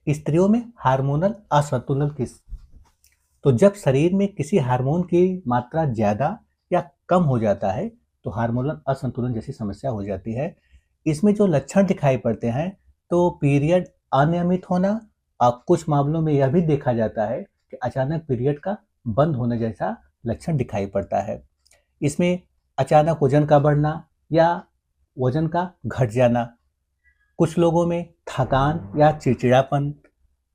स्त्रियों में हार्मोनल असंतुलन तो जब शरीर में किसी हार्मोन की मात्रा ज़्यादा या कम हो जाता है तो हार्मोनल असंतुलन जैसी समस्या हो जाती है। इसमें जो लक्षण दिखाई पड़ते हैं तो पीरियड अनियमित होना और कुछ मामलों में यह भी देखा जाता है कि अचानक पीरियड का बंद होने जैसा लक्षण दिखाई पड़ता है। इसमें अचानक वजन का बढ़ना या वजन का घट जाना, कुछ लोगों में थकान या चिड़चिड़ापन,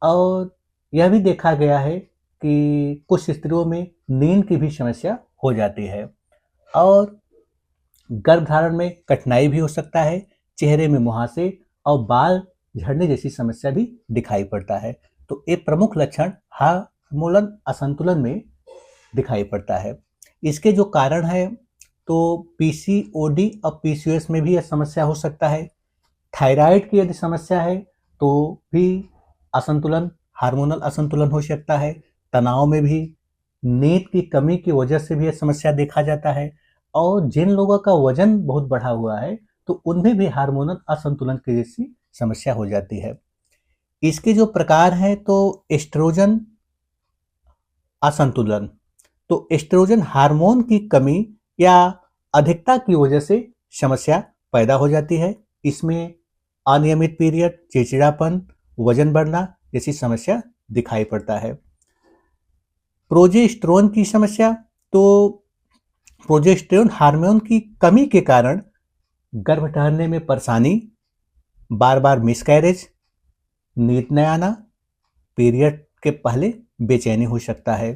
और यह भी देखा गया है कि कुछ स्त्रियों में नींद की भी समस्या हो जाती है और गर्भधारण में कठिनाई भी हो सकता है। चेहरे में मुहासे और बाल झड़ने जैसी समस्या भी दिखाई पड़ता है। तो ये प्रमुख लक्षण हार्मोनल असंतुलन में दिखाई पड़ता है। इसके जो कारण है तो पीसीओडी और पीसीओएस में भी यह समस्या हो सकता है। थायराइड की यदि समस्या है तो भी असंतुलन, हार्मोनल असंतुलन हो सकता है। तनाव में भी नींद की कमी की वजह से भी यह समस्या देखा जाता है और जिन लोगों का वजन बहुत बढ़ा हुआ है तो उनमें भी हार्मोनल असंतुलन की जैसी समस्या हो जाती है। इसके जो प्रकार हैं तो एस्ट्रोजन असंतुलन, तो एस्ट्रोजन हार्मोन की कमी या अधिकता की वजह से समस्या पैदा हो जाती है। इसमें अनियमित पीरियड, चिड़चिड़ापन, वजन बढ़ना जैसी समस्या दिखाई पड़ता है। प्रोजेस्टेरोन की समस्या, तो प्रोजेस्टेरोन हार्मोन की कमी के कारण गर्भ ठहरने में परेशानी, बार बार मिसकैरेज, नींद न आना, पीरियड के पहले बेचैनी हो सकता है।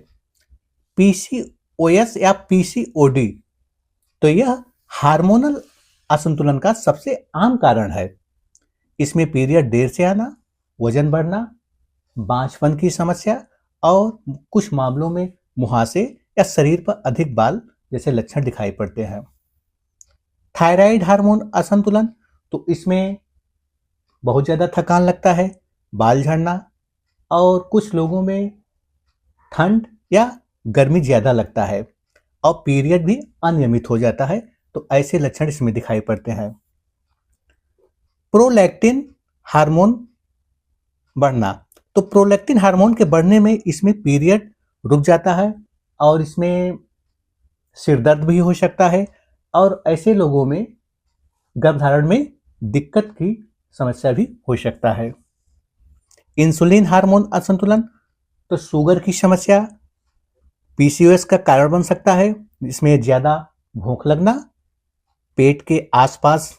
पीसीओएस या पीसीओडी, तो यह हार्मोनल असंतुलन का सबसे आम कारण है। इसमें पीरियड देर से आना, वजन बढ़ना, बांझपन की समस्या और कुछ मामलों में मुहासे या शरीर पर अधिक बाल जैसे लक्षण दिखाई पड़ते हैं। थायराइड हार्मोन असंतुलन, तो इसमें बहुत ज़्यादा थकान लगता है, बाल झड़ना और कुछ लोगों में ठंड या गर्मी ज़्यादा लगता है और पीरियड भी अनियमित हो जाता है। तो ऐसे लक्षण इसमें दिखाई पड़ते हैं। प्रोलैक्टिन हार्मोन बढ़ना, तो प्रोलैक्टिन हार्मोन के बढ़ने में इसमें पीरियड रुक जाता है और इसमें सिर दर्द भी हो सकता है और ऐसे लोगों में गर्भधारण में दिक्कत की समस्या भी हो सकता है। इंसुलिन हार्मोन असंतुलन, तो शुगर की समस्या पीसीओएस का कारण बन सकता है। इसमें ज़्यादा भूख लगना, पेट के आसपास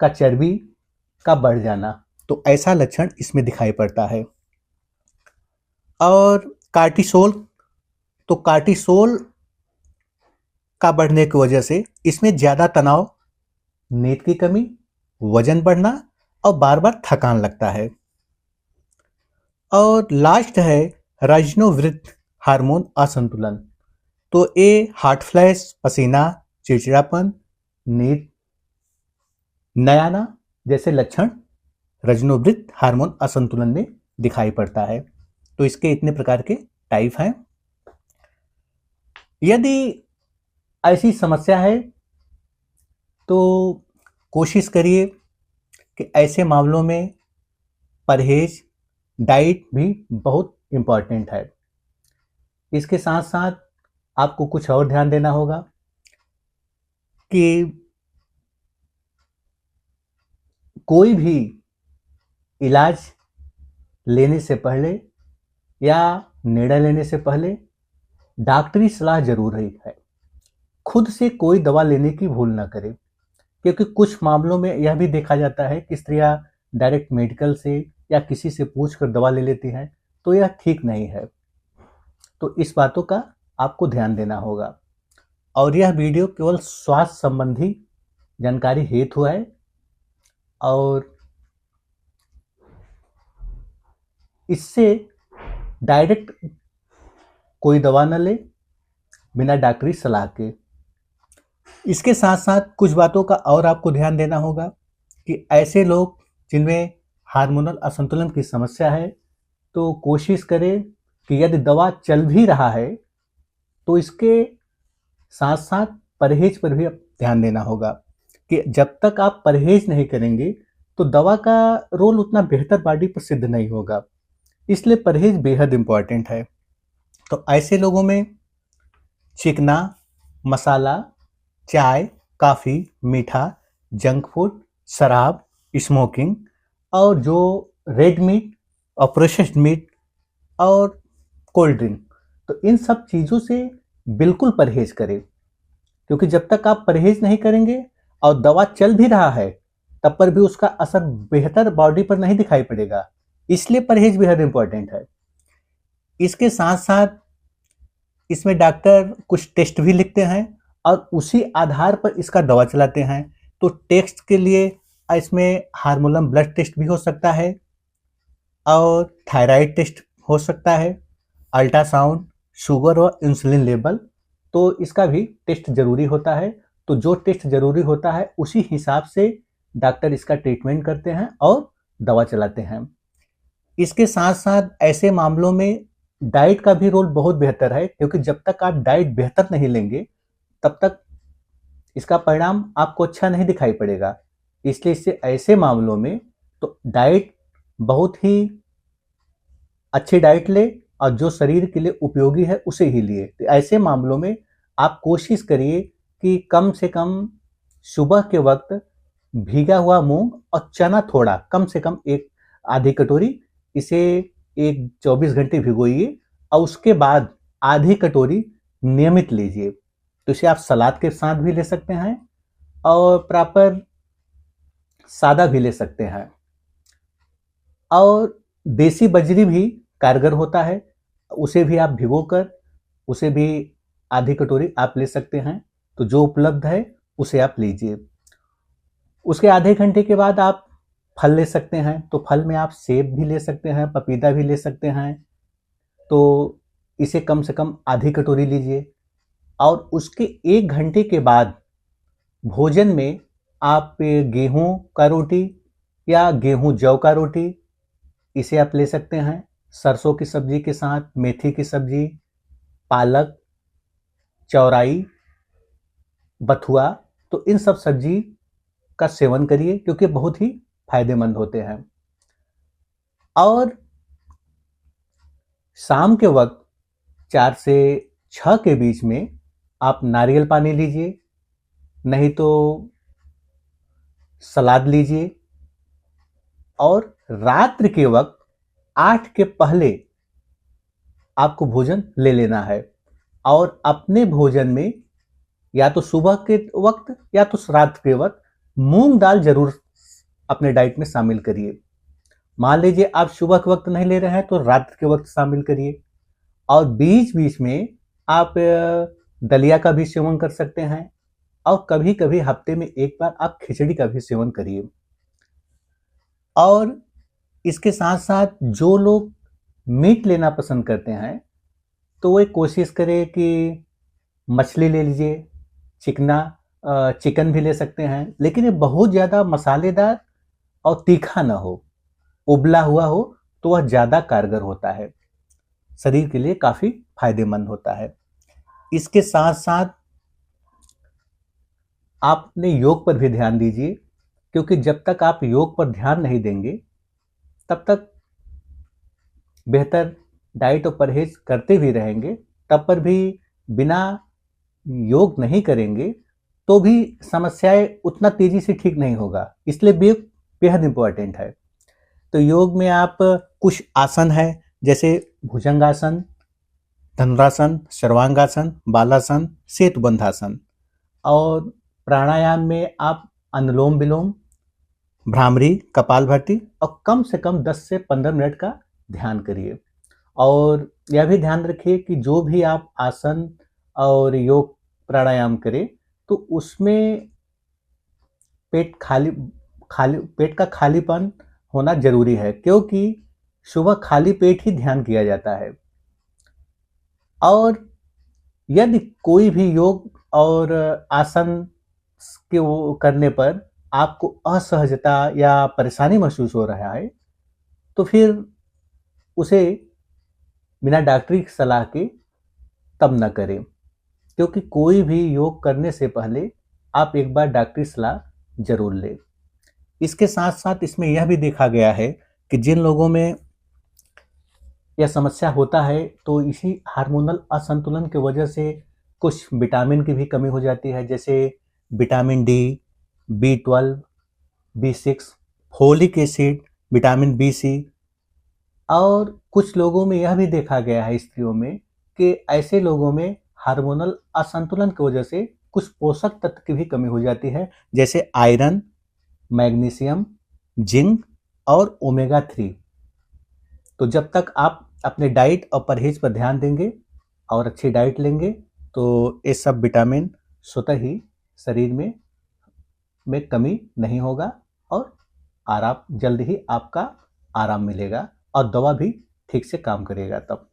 का चर्बी का बढ़ जाना, तो ऐसा लक्षण इसमें दिखाई पड़ता है। और कार्टिसोल, तो कार्टिसोल का बढ़ने की वजह से इसमें ज़्यादा तनाव, नींद की कमी, वजन बढ़ना और बार बार थकान लगता है। और लास्ट है रजनोवृत्त हार्मोन असंतुलन, तो ये हार्ट फ्लैश, पसीना, चिड़चिड़ापन, नींद न आना जैसे लक्षण रजनोवृत्त हार्मोन असंतुलन में दिखाई पड़ता है। तो इसके इतने प्रकार के टाइप हैं। यदि ऐसी समस्या है तो कोशिश करिए कि ऐसे मामलों में परहेज, डाइट भी बहुत इम्पॉर्टेंट है। इसके साथ साथ आपको कुछ और ध्यान देना होगा कि कोई भी इलाज लेने से पहले या निर्णय लेने से पहले डॉक्टरी सलाह जरूर है। खुद से कोई दवा लेने की भूल ना करें, क्योंकि कुछ मामलों में यह भी देखा जाता है कि स्त्रियां डायरेक्ट मेडिकल से या किसी से पूछकर दवा ले लेती हैं, तो यह ठीक नहीं है। तो इस बातों का आपको ध्यान देना होगा। और यह वीडियो केवल स्वास्थ्य संबंधी जानकारी हेतु है और इससे डायरेक्ट कोई दवा न ले बिना डॉक्टरी सलाह के। इसके साथ साथ कुछ बातों का और आपको ध्यान देना होगा कि ऐसे लोग जिनमें हार्मोनल असंतुलन की समस्या है तो कोशिश करें कि यदि दवा चल भी रहा है तो इसके साथ साथ परहेज पर भी ध्यान देना होगा कि जब तक आप परहेज नहीं करेंगे तो दवा का रोल उतना बेहतर बॉडी पर सिद्ध नहीं होगा। इसलिए परहेज बेहद इम्पॉर्टेंट है। तो ऐसे लोगों में चिकना, मसाला, चाय, कॉफ़ी, मीठा, जंक फूड, शराब, स्मोकिंग और जो रेड मीट और प्रोसेस्ड मीट और कोल्ड ड्रिंक, तो इन सब चीज़ों से बिल्कुल परहेज करें। क्योंकि जब तक आप परहेज नहीं करेंगे और दवा चल भी रहा है, तब पर भी उसका असर बेहतर बॉडी पर नहीं दिखाई पड़ेगा। इसलिए परहेज बेहद इंपॉर्टेंट है। इसके साथ साथ इसमें डॉक्टर कुछ टेस्ट भी लिखते हैं और उसी आधार पर इसका दवा चलाते हैं। तो टेस्ट के लिए इसमें हार्मोनल ब्लड टेस्ट भी हो सकता है और थायराइड टेस्ट हो सकता है, अल्ट्रासाउंड, शुगर और इंसुलिन लेवल, तो इसका भी टेस्ट जरूरी होता है। तो जो टेस्ट जरूरी होता है उसी हिसाब से डॉक्टर इसका ट्रीटमेंट करते हैं और दवा चलाते हैं। इसके साथ साथ ऐसे मामलों में डाइट का भी रोल बहुत बेहतर है, क्योंकि जब तक आप डाइट बेहतर नहीं लेंगे तब तक इसका परिणाम आपको अच्छा नहीं दिखाई पड़ेगा। इसलिए इससे ऐसे मामलों में तो डाइट बहुत ही अच्छी डाइट ले और जो शरीर के लिए उपयोगी है उसे ही लिए। तो ऐसे मामलों में आप कोशिश करिए कि कम से कम सुबह के वक्त भीगा हुआ मूंग और चना थोड़ा, कम से कम एक आधी कटोरी, इसे एक 24 घंटे भिगोइए और उसके बाद आधी कटोरी नियमित लीजिए। तो इसे आप सलाद के साथ भी ले सकते हैं और प्रॉपर सादा भी ले सकते हैं। और देसी बजरी भी कारगर होता है, उसे भी आप भिगोकर उसे भी आधी कटोरी आप ले सकते हैं। तो जो उपलब्ध है उसे आप लीजिए। उसके आधे घंटे के बाद आप फल ले सकते हैं। तो फल में आप सेब भी ले सकते हैं, पपीता भी ले सकते हैं। तो इसे कम से कम आधी कटोरी लीजिए और उसके 1 घंटे के बाद भोजन में आप गेहूं का रोटी या गेहूं जौ का रोटी, इसे आप ले सकते हैं। सरसों की सब्जी के साथ मेथी की सब्जी, पालक, चौराई, बथुआ, तो इन सब सब्जी का सेवन करिए क्योंकि बहुत ही फायदेमंद होते हैं। और शाम के वक्त 4 से 6 के बीच में आप नारियल पानी लीजिए, नहीं तो सलाद लीजिए। और रात्रि के वक्त 8 के पहले आपको भोजन ले लेना है और अपने भोजन में या तो सुबह के वक्त या तो रात के वक्त मूंग दाल जरूर अपने डाइट में शामिल करिए। मान लीजिए आप सुबह के वक्त नहीं ले रहे हैं तो रात के वक्त शामिल करिए। और बीच बीच में आप दलिया का भी सेवन कर सकते हैं और कभी कभी हफ्ते में एक बार आप खिचड़ी का भी सेवन करिए। और इसके साथ साथ जो लोग मीट लेना पसंद करते हैं तो वो कोशिश करें कि मछली ले लीजिए, चिकन भी ले सकते हैं, लेकिन ये बहुत ज़्यादा मसालेदार और तीखा ना हो, उबला हुआ हो तो वह ज़्यादा कारगर होता है, शरीर के लिए काफ़ी फायदेमंद होता है। इसके साथ साथ आप अपने योग पर भी ध्यान दीजिए, क्योंकि जब तक आप योग पर ध्यान नहीं देंगे तब तक बेहतर डाइट और परहेज करते भी रहेंगे, तब पर भी बिना योग नहीं करेंगे तो भी समस्याएं उतना तेजी से ठीक नहीं होगा। इसलिए बेहद इंपॉर्टेंट है। तो योग में आप कुछ आसन है जैसे भुजंगासन, धनुरासन, सर्वांगासन, बालासन, सेतुबंधासन। और प्राणायाम में आप अनुलोम विलोम, भ्रामरी, कपालभाति और कम से कम 10 से 15 मिनट का ध्यान करिए। और यह भी ध्यान रखिए कि जो भी आप आसन और योग प्राणायाम करें तो उसमें पेट का खालीपन होना जरूरी है, क्योंकि सुबह खाली पेट ही ध्यान किया जाता है। और यदि कोई भी योग और आसन के वो करने पर आपको असहजता या परेशानी महसूस हो रहा है तो फिर उसे बिना डॉक्टरी की सलाह के तब न करें, क्योंकि कोई भी योग करने से पहले आप एक बार डॉक्टरी सलाह जरूर लें। इसके साथ साथ इसमें यह भी देखा गया है कि जिन लोगों में यह समस्या होता है तो इसी हार्मोनल असंतुलन की वजह से कुछ विटामिन की भी कमी हो जाती है, जैसे vitamin D, B12, B6, folic acid, vitamin B सी। और कुछ लोगों में यह भी देखा गया है स्त्रियों में कि ऐसे लोगों में हार्मोनल असंतुलन की वजह से कुछ पोषक तत्व की भी कमी हो जाती है, जैसे आयरन, मैग्नीशियम, जिंक और ओमेगा 3। तो जब तक आप अपने डाइट और परहेज पर ध्यान देंगे और अच्छी डाइट लेंगे तो ये सब विटामिन स्वतः ही शरीर में कमी नहीं होगा और आराम जल्द ही आपका आराम मिलेगा और दवा भी ठीक से काम करेगा तब।